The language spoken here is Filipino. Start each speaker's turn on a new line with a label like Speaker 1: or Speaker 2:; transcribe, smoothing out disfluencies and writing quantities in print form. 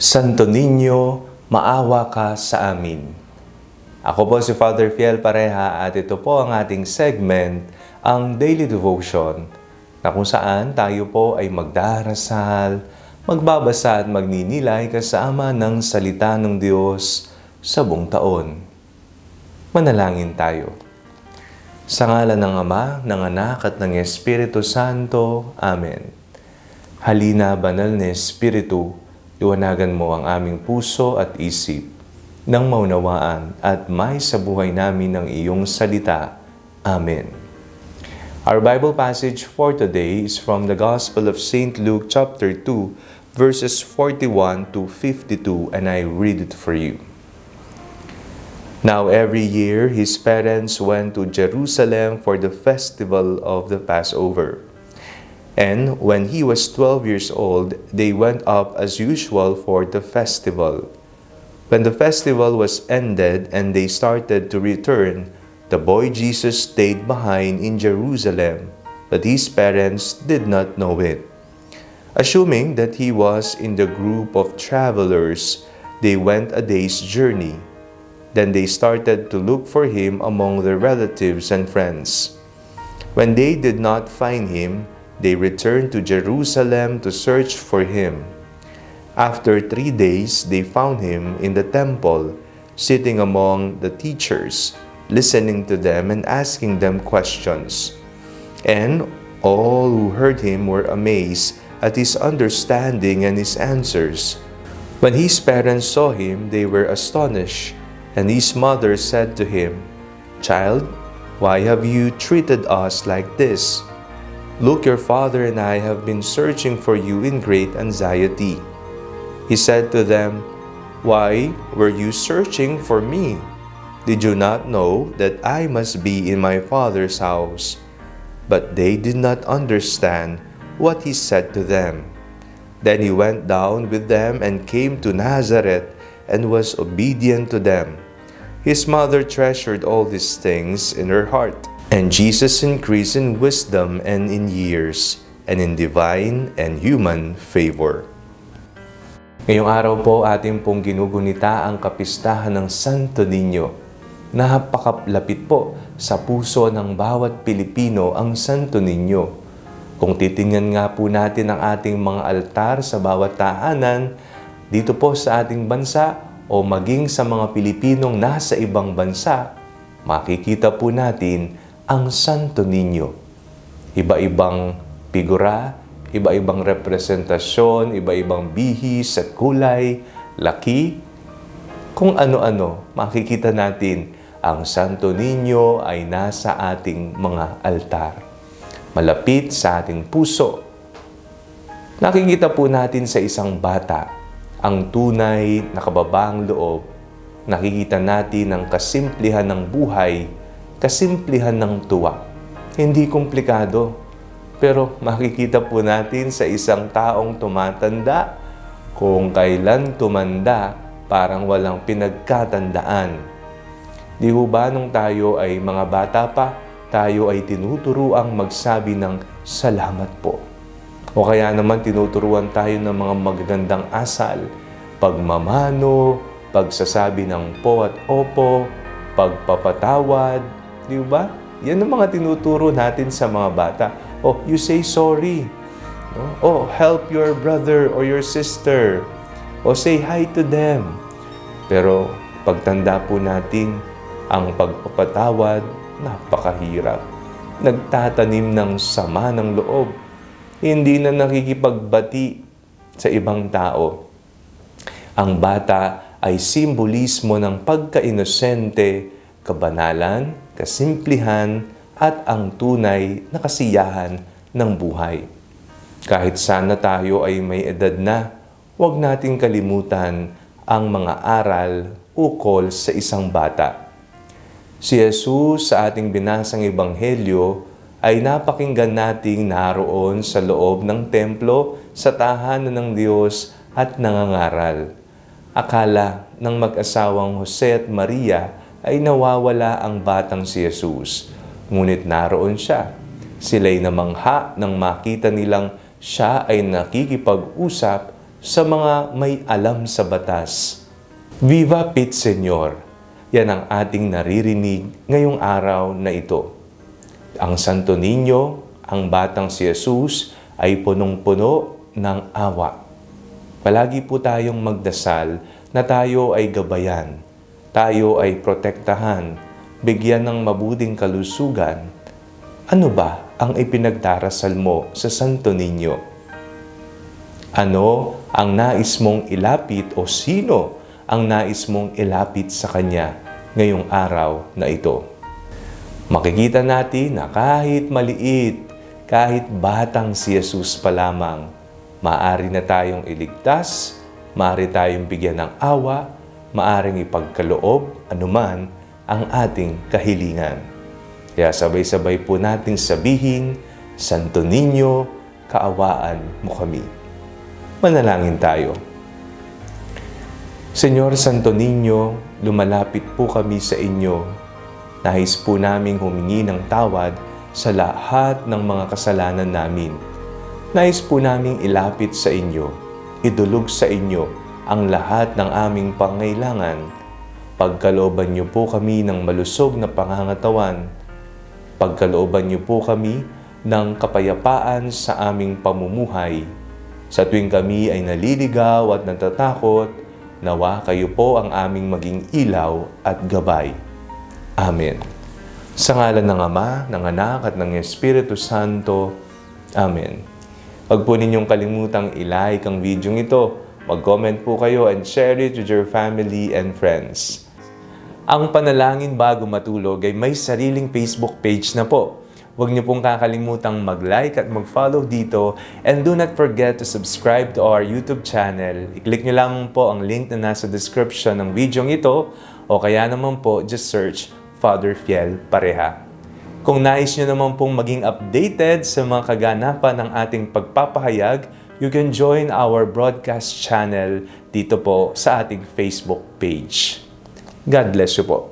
Speaker 1: Santo Niño, maawa ka sa amin. Ako po si Father Fiel Pareha at ito po ang ating segment, ang Daily Devotion, na kung saan tayo po ay magdarasal, magbabasa at magninilay kasama ng salita ng Diyos sa buong taon. Manalangin tayo. Sa ngalan ng Ama, ng Anak at ng Espiritu Santo. Amen. Halina, banal na Espiritu, iwanagan mo ang aming puso at isip nang maunawaan at may sa buhay namin ng iyong salita. Amen. Our Bible passage for today is from the Gospel of St. Luke chapter 2, verses 41 to 52, and I read it for you. Now every year his parents went to Jerusalem for the festival of the Passover. And when he was 12 years old, they went up as usual for the festival. When the festival was ended and they started to return, the boy Jesus stayed behind in Jerusalem, but his parents did not know it. Assuming that he was in the group of travelers, they went a day's journey. Then they started to look for him among their relatives and friends. When they did not find him, they returned to Jerusalem to search for him. After 3 days, they found him in the temple, sitting among the teachers, listening to them and asking them questions. And all who heard him were amazed at his understanding and his answers. When his parents saw him, they were astonished, and his mother said to him, "Child, why have you treated us like this? Look, your father and I have been searching for you in great anxiety." He said to them, "Why were you searching for me? Did you not know that I must be in my father's house?" But they did not understand what he said to them. Then he went down with them and came to Nazareth and was obedient to them. His mother treasured all these things in her heart. And Jesus increased in wisdom and in years, and in divine and human favor. Ngayong araw po ating pong ginugunita ang kapistahan ng Santo Niño. Napakalapit po sa puso ng bawat Pilipino ang Santo Niño. Kung titingnan nga po natin ang ating mga altar sa bawat tahanan, dito po sa ating bansa o maging sa mga Pilipinong nasa ibang bansa, makikita po natin ang Santo Niño. Iba-ibang figura, iba-ibang representasyon, iba-ibang bihis at kulay, laki. Kung ano-ano, makikita natin ang Santo Niño ay nasa ating mga altar. Malapit sa ating puso. Nakikita po natin sa isang bata ang tunay na kababaang loob. Nakikita natin ang kasimplihan ng buhay, kasimplihan ng tuwa. Hindi komplikado, pero makikita po natin sa isang taong tumatanda, kung kailan tumanda, parang walang pinagkatandaan. Di ho ba nung tayo ay mga bata pa, tayo ay tinuturuang magsabi ng salamat po. O kaya naman tinuturuan tayo ng mga magagandang asal, pagmamano, pagsasabi ng po at opo, pagpapatawad. Di ba? Yan ang mga tinuturo natin sa mga bata. Oh, you say sorry. No? Oh, help your brother or your sister. O say hi to them. Pero pagtanda po natin, ang pagpapatawad, napakahirap. Nagtatanim ng sama ng loob. Hindi na nakikipagbati sa ibang tao. Ang bata ay simbolismo ng pagka-inosente, kabanalan, kasimplihan, at ang tunay na kasiyahan ng buhay. Kahit sana tayo ay may edad na, huwag nating kalimutan ang mga aral ukol sa isang bata. Si Jesus sa ating binasang ebanghelyo ay napakinggan nating naroon sa loob ng templo sa tahanan ng Diyos at nangangaral. Akala ng mag-asawang Jose at Maria ay nawawala ang batang si Jesus. Ngunit naroon siya. Sila'y namangha nang makita nilang siya ay nakikipag-usap sa mga may alam sa batas. Viva Pit Señor! Yan ang ating naririnig ngayong araw na ito. Ang Santo Niño, ang batang si Jesus, ay punong-puno ng awa. Palagi po tayong magdasal na tayo ay gabayan, tayo ay protektahan, bigyan ng mabuting kalusugan. Ano ba ang ipinagdarasal mo sa Santo Niño? Ano ang nais mong ilapit o sino ang nais mong ilapit sa Kanya ngayong araw na ito? Makikita natin na kahit maliit, kahit batang si Jesus pa lamang, maaari na tayong iligtas, maaari tayong bigyan ng awa, maaring ipagkaloob anuman ang ating kahilingan. Kaya sabay-sabay po nating sabihin, Santo Niño, kaawaan mo kami. Manalangin tayo. Señor Santo Niño, lumalapit po kami sa inyo. Nais po naming humingi ng tawad sa lahat ng mga kasalanan namin. Nais po naming ilapit sa inyo, idulog sa inyo ang lahat ng aming pangailangan. Pagkalooban niyo po kami ng malusog na pangangatawan. Pagkalooban niyo po kami ng kapayapaan sa aming pamumuhay. Sa tuwing kami ay naliligaw at natatakot, nawa kayo po ang aming maging ilaw at gabay. Amen. Sa ngalan ng Ama, ng Anak at ng Espiritu Santo. Amen. Huwag po ninyong kalimutang i-like ang video ito. Mag-comment po kayo and share it with your family and friends. Ang Panalangin Bago Matulog ay may sariling Facebook page na po. Huwag niyo pong kakalimutang mag-like at mag-follow dito, and do not forget to subscribe to our YouTube channel. I-click niyo lamang po ang link na nasa description ng video ito, o kaya naman po just search Father Fiel Pareha. Kung nais niyo naman pong maging updated sa mga kaganapan ng ating pagpapahayag, you can join our broadcast channel dito po sa ating Facebook page. God bless you po.